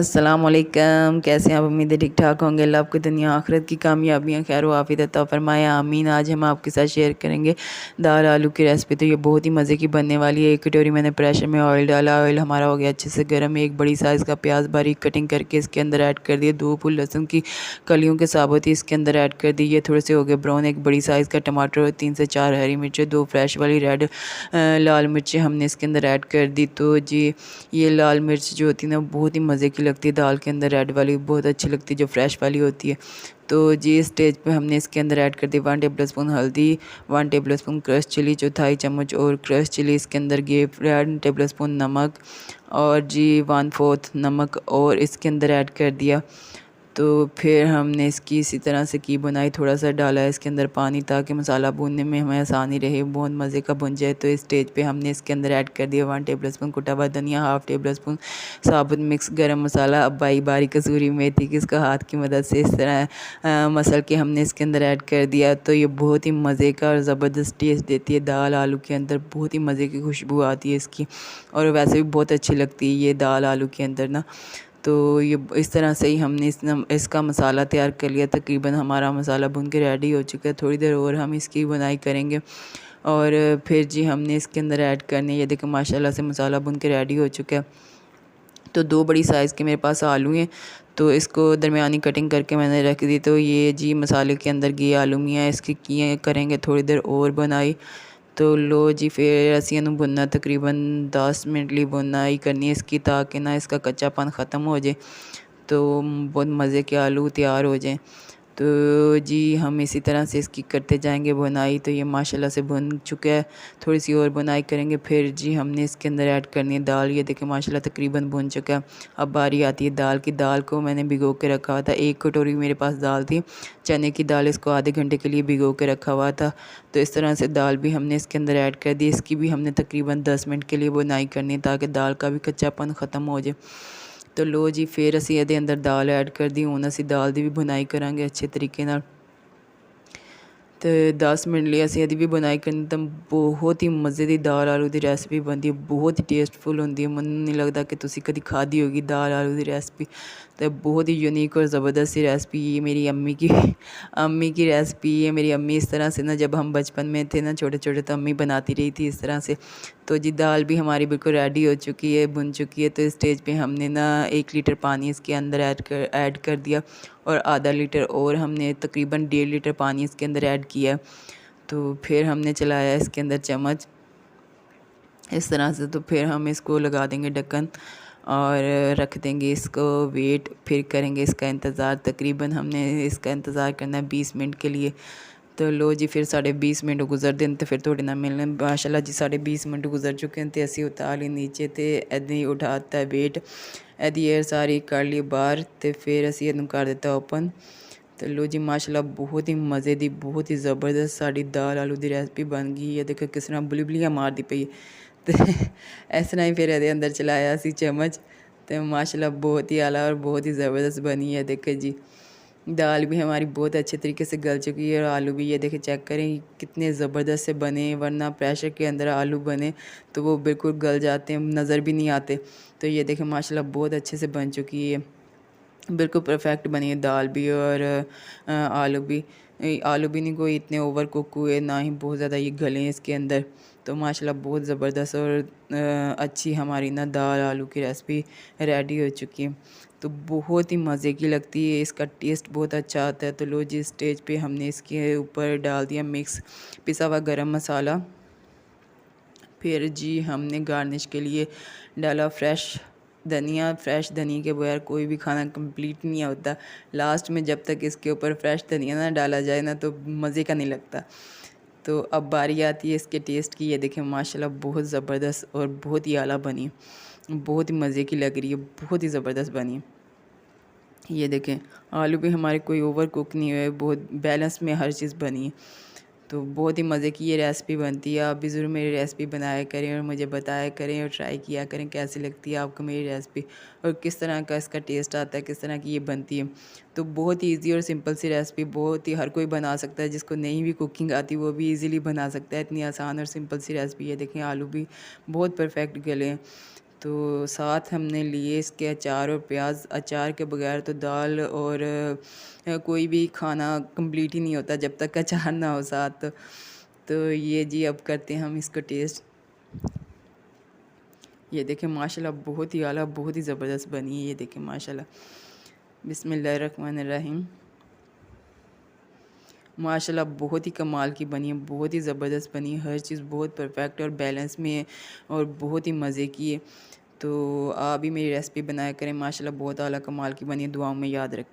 अस्सलाम वालेकुम। कैसे हैं आप? उम्मीद है ठीक ठाक होंगे। अल्लाह आपको दुनिया आखिरत की कामयाबियाँ खैर आफियत अता फरमाए, आमीन। आज हम आपके साथ शेयर करेंगे दाल आलू की रेसिपी। तो ये बहुत ही मज़े की बनने वाली है। एक कटोरी मैंने प्रेशर में ऑयल डाला, ऑयल हमारा हो गया अच्छे से गर्म। एक बड़ी साइज़ का प्याज बारीक कटिंग करके इसके अंदर ऐड कर दिए। 2 फुल लहसुन की कलियों के साबुत ही इसके अंदर ऐड कर दी। ये थोड़े से हो गए ब्राउन। एक बड़ी साइज़ का टमाटर, 3 से 4 हरी मिर्चें, 2 फ्रेश वाली रेड लाल मिर्चें हमने इसके अंदर ऐड कर दी। तो जी ये लाल मिर्च जो होती है ना बहुत ही मज़े की लगती है दाल के अंदर। रेड वाली बहुत अच्छी लगती है जो फ्रेश वाली होती है। तो जी इस स्टेज पे हमने इसके अंदर ऐड कर दी 1 टेबल स्पून हल्दी, 1 टेबल स्पून क्रश चिली, चौथाई चम्मच और क्रश चिली इसके अंदर ये 1 टेबल स्पून नमक और जी 1/4 नमक और इसके अंदर ऐड कर दिया। तो फिर हमने इसकी इसी तरह से की बुनाई। थोड़ा सा डाला है इसके अंदर पानी ताकि मसाला भूनने में हमें आसानी रहे, बहुत मज़े का भुन जाए। तो इस स्टेज पे हमने इसके अंदर ऐड कर दिया 1 टेबल स्पून कुटा हुआ धनिया, 1/2 टेबल स्पून साबुत मिक्स गरम मसाला, अब बारीक कसूरी मेथी की इसका हाथ की मदद से इस तरह मसल के हमने इसके अंदर ऐड कर दिया। तो ये बहुत ही मज़े का और ज़बरदस्त टेस्ट देती है दाल आलू के अंदर। बहुत ही मज़े की खुशबू आती है इसकी और वैसे भी बहुत अच्छी लगती है ये दाल आलू के अंदर ना। तो ये इस तरह से ही हमने इसका मसाला तैयार कर लिया। तकरीबन हमारा मसाला भुन के रेडी हो चुका है। थोड़ी देर और हम इसकी बुनाई करेंगे और फिर जी हमने इसके अंदर ऐड करने, ये देखो माशाल्लाह से मसाला भुन के रेडी हो चुका है। तो 2 बड़ी साइज़ के मेरे पास आलू हैं, तो इसको दरमियानी कटिंग करके मैंने रख दी। तो ये जी मसाले के अंदर ये आलू मियाँ इसकी किए करेंगे थोड़ी देर और बनाई। तो लो जी फिर असी इन्हू भुनना तकरीबन 10 मिनट ਲਈ बुनाई करनी है इसकी ताकि ना इसका कच्चापन ख़त्म हो जाए, तो बहुत मज़े के आलू तैयार हो जाएं। तो जी हम इसी तरह से इसकी करते जाएंगे बुनाई। तो ये माशाल्लाह से भुन चुका है। थोड़ी सी और बुनाई करेंगे फिर जी हमने इसके अंदर ऐड करनी है दाल। ये देखिए माशाल्लाह तकरीबन भुन चुका है। अब बारी आती है दाल की। दाल को मैंने भिगो के रखा हुआ था। 1 कटोरी मेरे पास दाल थी चने की दाल, इसको आधे घंटे के लिए भिगो के रखा हुआ था। तो इस तरह से दाल भी हमने इसके अंदर ऐड कर दी। इसकी भी हमने तकरीबन 10 मिनट के लिए बुनाई करनी है ताकि दाल का भी कच्चापन ख़त्म हो जाए। तो लो जी फिर असी ਇਹਦੇ अंदर दाल ऐड कर दी। ਹੁਣ ਅਸੀਂ दाल ਦੀ भी बुनाई करांगे अच्छे तरीके ਨਾਲ। तो 10 मिनट ਲਈ ਅਸੀਂ ਇਹਦੀ भी बुनाई करनी। तो बहुत ही मज़े की दाल आलू की रेसिपी बनती है, बहुत ही टेस्टफुल होती है। मैनू नहीं लगता कि तुसी कभी खाधी होगी दाल आलू की रेसिपी। तो बहुत ही यूनिक और ज़बरदस्त सी रेसिपी ये मेरी अम्मी की रेसिपी है। मेरी अम्मी इस तरह से ना जब हम बचपन में थे ना छोटे छोटे तो अम्मी बनाती रही थी इस तरह से। तो जी दाल भी हमारी बिल्कुल रेडी हो चुकी है, बुन चुकी है। तो इस स्टेज पे हमने ना 1 लीटर पानी इसके अंदर ऐड कर दिया और आधा लीटर और हमने तकरीबन 1.5 लीटर पानी इसके अंदर ऐड किया। तो फिर हमने चलाया इसके अंदर चम्मच इस तरह से। तो फिर हम इसको लगा देंगे ढक्कन और रख देंगे इसको वेट। फिर करेंगे इसका इंतज़ार। तकरीबन हमने इसका इंतज़ार करना है 20 मिनट के लिए। तो लो जी फिर 20.5 मिनट गुजरते हैं तो फिर थोड़े ना मिलने माशाल्लाह जी 20.5 मिनट गुजर चुके हैं। तो असी उतार ली नीचे तो इदा उठाता है वेट, एदी एयर सारी कर ली बाहर। तो फिर असी इनू कर दिता ओपन। तो लो जी माशाल्लाह बहुत ही मज़े की बहुत ही ज़बरदस्त साड़ी दाल आलू की रेसिपी बन गई है। देखो किस तरह बुलबुलियाँ मारती पई। तो इस तरह ही फिर ये अंदर चलाया सी चम्मच। तो माशाल्लाह बहुत ही आला और बहुत ही ज़बरदस्त बनी है। देखे जी दाल भी हमारी बहुत अच्छे तरीके से गल चुकी है और आलू भी ये देखे चेक करें कितने ज़बरदस्त से बने। वरना प्रेशर के अंदर आलू बने तो वो बिल्कुल गल जाते हैं, नज़र भी नहीं आते। तो ये देखें माशाल्लाह बहुत अच्छे से बन चुकी है, बिल्कुल परफेक्ट बनी है दाल भी और आलू भी। आलू भी नहीं कोई इतने ओवर कुक हुए ना ही बहुत ज़्यादा ये गले इसके अंदर। तो माशाल्लाह बहुत ज़बरदस्त और अच्छी हमारी ना दाल आलू की रेसिपी रेडी हो चुकी है। तो बहुत ही मज़े की लगती है, इसका टेस्ट बहुत अच्छा आता है। तो लो जी स्टेज पे हमने इसके ऊपर डाल दिया मिक्स पिसा हुआ गरम मसाला। फिर जी हमने गार्निश के लिए डाला फ्रेश धनिया। फ्रेश धनिया के बगैर कोई भी खाना कंप्लीट नहीं होता। लास्ट में जब तक इसके ऊपर फ्रेश धनिया ना डाला जाए ना तो मज़े का नहीं लगता। तो अब बारी आती है इसके टेस्ट की। ये देखें माशाल्लाह बहुत ज़बरदस्त और बहुत ही आला बनी, बहुत ही मज़े की लग रही है, बहुत ही ज़बरदस्त बनी है। ये देखें आलू भी हमारे कोई ओवर कुक नहीं हुए, बहुत बैलेंस में हर चीज़ बनी है। तो बहुत ही मज़े की ये रेसिपी बनती है। आप भी ज़रूर मेरी रेसिपी बनाया करें और मुझे बताया करें और ट्राई किया करें कैसी लगती है आपको मेरी रेसिपी और किस तरह का इसका टेस्ट आता है, किस तरह की ये बनती है। तो बहुत ही ईज़ी और सिंपल सी रेसिपी, बहुत ही हर कोई बना सकता है। जिसको नहीं भी कुकिंग आती वो भी ईज़िली बना सकता है। इतनी आसान और सिंपल सी रेसिपी है। देखें आलू भी बहुत परफेक्ट गले हैं। तो साथ हमने लिए इसके अचार और प्याज। अचार के बगैर तो दाल और कोई भी खाना कंप्लीट ही नहीं होता जब तक अचार ना हो साथ। तो ये जी अब करते हैं हम इसको टेस्ट। ये देखें माशाल्लाह बहुत ही आला, बहुत ही ज़बरदस्त बनी है। ये देखें माशाल्लाह। बिस्मिल्लाहिर्रहमानिर्रहीम। माशाल्लाह बहुत ही कमाल की बनी है, बहुत ही ज़बरदस्त बनी है। हर चीज़ बहुत परफेक्ट और बैलेंस में है और बहुत ही मज़े की है। तो आप भी मेरी रेसिपी बनाया करें। माशाल्लाह बहुत आला कमाल की बनी है। दुआओं में याद रखें।